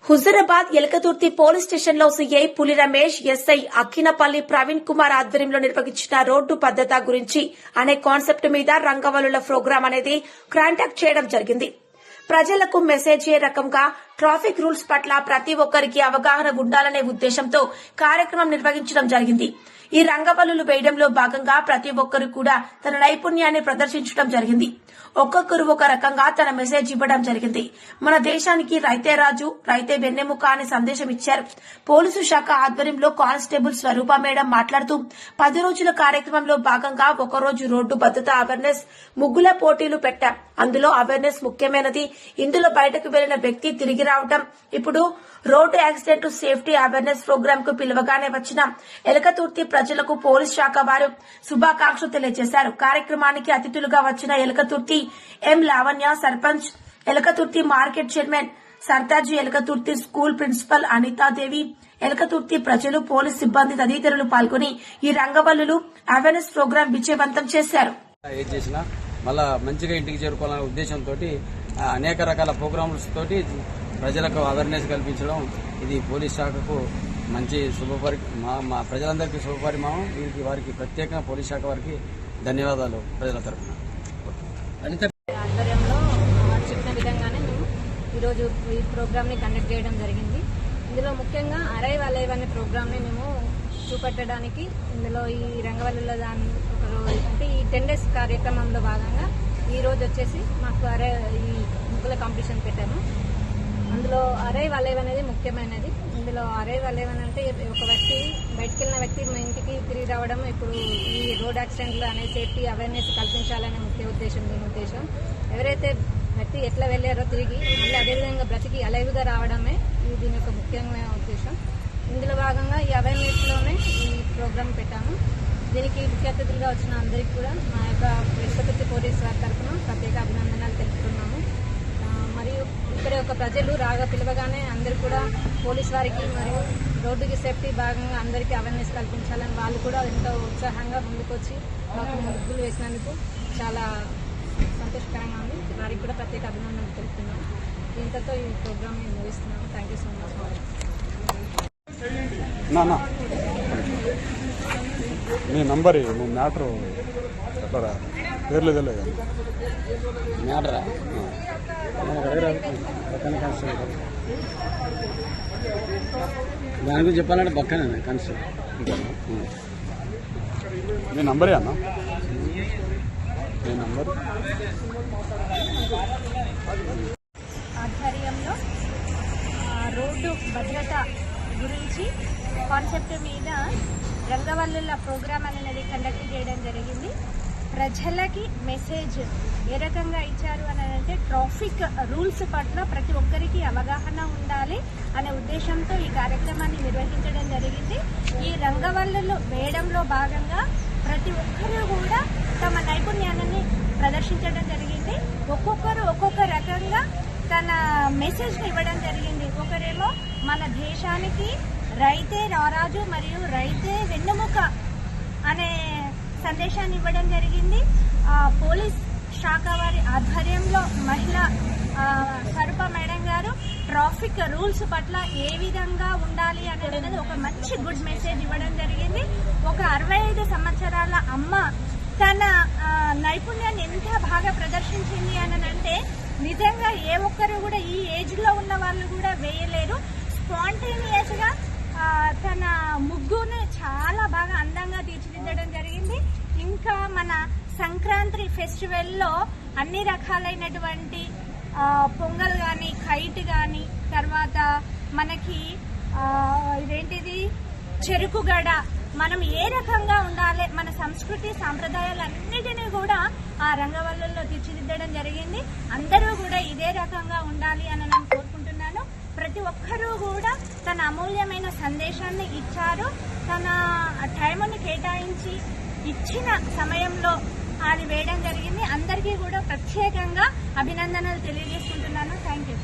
Huzurabad Elkathurthy police station లో CI పులి Ramesh, SI Akkinapalli Praveen Kumar ఆధ్వర్యంలో నిర్వహించిన రోడ్డు భద్రత గురించి అనే కాన్సెప్ట్ మీద రంగవల్లుల ప్రోగ్రాం అనేది కాంటాక్ట్ చేయడం జరిగింది. ప్రజలకు మెసేజ్ ఏ రకంగా ట్రాఫిక్ రూల్స్ పట్ల ప్రతి ఒక్కరికి అవగాహన ఉండాలనే ఉద్దేశంతో కార్యక్రమం నిర్వహించడం జరిగింది. ఈ రంగవల్లులు వేయడంలో భాగంగా ప్రతి ఒక్కరు కూడా తన నైపుణ్యాన్ని ప్రదర్శించడం జరిగింది. ఒక్కొక్కరు ఒక రకంగా తన మెసేజ్ ఇవ్వడం జరిగింది. మన దేశానికి రైతే రాజు, రైతే వెన్నెముక అని సందేశం ఇచ్చారు. పోలీసు శాఖ ఆధ్వర్యంలో కానిస్టేబుల్ స్వరూప మేడం మాట్లాడుతూ 10 రోజుల కార్యక్రమంలో భాగంగా ఒకరోజు రోడ్డు భద్రత అవేర్నెస్ ముగ్గుల పోటీలు పెట్టాం. అందులో అవేర్నెస్ ముఖ్యమైనది. ఇందులో బయటకు వెళ్లిన వ్యక్తి తిరిగి రావడం. ఇప్పుడు road accident safety awareness programme కు పిలువగానే వచ్చిన ఎలకతుర్తి ప్రజలకు పోలీస్ శాఖ వారు శుభాకాంక్షలు తెలియజేశారు. కార్యక్రమానికి అతిథులుగా వచ్చిన Elkathurthi M Lavanya, sarpanch Elkathurthi market chairman Sartaji, Elkathurthi school principal Anitadevi, Elkathurthi ప్రజలు, పోలీస్ సిబ్బంది తదితరులు పాల్గొని ఈ రంగవల్లులు అవేర్నెస్ ప్రోగ్రాం విజయవంతం చేశారు. మళ్ళా మంచిగా ఇంటికి చేరుకోవాలనే ఉద్దేశంతో అనేక రకాల ప్రోగ్రామ్స్ తోటి ప్రజలకు అవేర్నెస్ కల్పించడం ఇది పోలీస్ శాఖకు మంచి మా ప్రజలందరికీ శుభపరిమాణం. వారికి ప్రత్యేకంగా పోలీస్ శాఖ వారికి ధన్యవాదాలు ప్రజల తరఫున. ఆధ్వర్యంలో చెప్పిన విధంగానే మేము ఈరోజు ఈ ప్రోగ్రామ్ ని కండక్ట్ చేయడం జరిగింది. ఇందులో ముఖ్యంగా అరైవ్ అలైవ్ అనే ప్రోగ్రామ్ ని మేము చూపెట్టడానికి ఇందులో ఈ రంగవల్లుల అంటే ఈ 10 days కార్యక్రమంలో భాగంగా ఈ రోజు వచ్చేసి మాకు ఈ ముగ్గుల కాంపిటీషన్ పెట్టాము. అందులో అరైవ్ అలైవ్ అనేది ముఖ్యమైనది. ఇందులో అరైవ్ అలైవ్ అని అంటే ఒక వ్యక్తి బయటకు వెళ్ళిన వ్యక్తి మా ఇంటికి తిరిగి రావడం. ఇప్పుడు ఈ రోడ్ యాక్సిడెంట్లు అనే సేఫ్టీ అవేర్నెస్ కల్పించాలనే ముఖ్య ఉద్దేశం. దీని ఉద్దేశం ఎవరైతే వ్యక్తి ఎట్లా వెళ్లారో తిరిగి మళ్ళీ అదేవిధంగా బ్రతికి అలైవ్ గా రావడమే దీని యొక్క ముఖ్యమైన ఉద్దేశం. ఇందులో భాగంగా ఈ అవేర్నెస్ లోనే ఈ ప్రోగ్రాం పెట్టాము. దీనికి ముఖ్య అతిథులుగా వచ్చిన అందరికీ కూడా మా యొక్క ఎలకతుర్తి పోలీస్ వారి తరఫున ప్రత్యేక అభినందనలు తెలుపుతున్నాము. మరియు ఇక్కడ ఒక ప్రజలు రాగా పిలవగానే అందరూ కూడా పోలీస్ వారికి మరియు రోడ్డుకి సేఫ్టీ భాగంగా అందరికీ అవేర్నెస్ కల్పించాలని వాళ్ళు కూడా ఎంతో ఉత్సాహంగా ముందుకొచ్చి మాకు ముగ్గులు వేసినందుకు చాలా సంతోషకరంగా ఉంది. వారికి కూడా ప్రత్యేక అభినందనలు తెలుపుతున్నాము. దీంతో ఈ ప్రోగ్రామ్ ముగిస్తున్నాము. Thank you so much. Me number నువ్వు మ్యాటర్ చెప్పరా? పేర్లు తెలియదు మ్యాటరా దాని గురించి చెప్పాలంటే పక్కనే కానిస్టేబుల్. మీ నంబరే అన్న? మీ నంబర్ ఆధ్వర్యంలో రోడ్డు భద్రత గురించి కాన్సెప్ట్ మీద రంగవల్లుల ప్రోగ్రామ్ అనేది కండక్ట్ చేయడం జరిగింది. ప్రజలకి మెసేజ్ ఏ రకంగా ఇచ్చారు అని అంటే ట్రాఫిక్ రూల్స్ పట్ల ప్రతి ఒక్కరికి అవగాహన ఉండాలి అనే ఉద్దేశంతో ఈ కార్యక్రమాన్ని నిర్వహించడం జరిగింది. ఈ రంగవల్లులు వేయడంలో భాగంగా ప్రతి ఒక్కరూ కూడా తమ నైపుణ్యాన్ని ప్రదర్శించడం జరిగింది. ఒక్కొక్కరు ఒక్కొక్క రకంగా తన మెసేజ్ ని ఇవ్వడం జరిగింది. ఒకరేమో మన దేశానికి రైతే రారాజు మరియు రైతే వెన్నెముక అనే సందేశాన్ని ఇవ్వడం జరిగింది. పోలీస్ శాఖ వారి ఆధ్వర్యంలో మహిళా స్వరూప మేడం గారు ట్రాఫిక్ రూల్స్ పట్ల ఏ విధంగా ఉండాలి అనేది ఒక మంచి గుడ్ మెసేజ్ ఇవ్వడం జరిగింది. ఒక 65 సంవత్సరాల అమ్మ తన నైపుణ్యాన్ని ఎంత బాగా ప్రదర్శించింది అని అంటే నిజంగా ఏ ఒక్కరు కూడా ఈ ఏజ్ లో ఉన్న వాళ్ళు కూడా వేయలేరు. స్పాంటేనియస్ గా తన ముగ్గును చాలా బాగా అందంగా తీర్చిదిద్దడం జరిగింది. ఇంకా మన సంక్రాంతి ఫెస్టివల్లో అన్ని రకాలైనటువంటి పొంగల్ కానీ, కైట్ కానీ, తర్వాత మనకి ఇదేంటిది చెరుకు గడ, మనం ఏ రకంగా ఉండాలి, మన సంస్కృతి సాంప్రదాయాలన్నిటినీ కూడా ఆ రంగవల్లుల్లో తీర్చిదిద్దడం జరిగింది. అందరూ కూడా ఇదే రకంగా ఉండాలి అని నేను కోరుకుంటున్నాను. ప్రతి ఒక్కరూ కూడా తన అమూల్యమైన సందేశాన్ని ఇచ్చారు. తన టైంని కేటాయించి ఇచ్చిన సమయంలో అది వేయడం జరిగింది. అందరికీ కూడా ప్రత్యేకంగా అభినందనలు తెలియజేసుకుంటున్నాను. Thank you.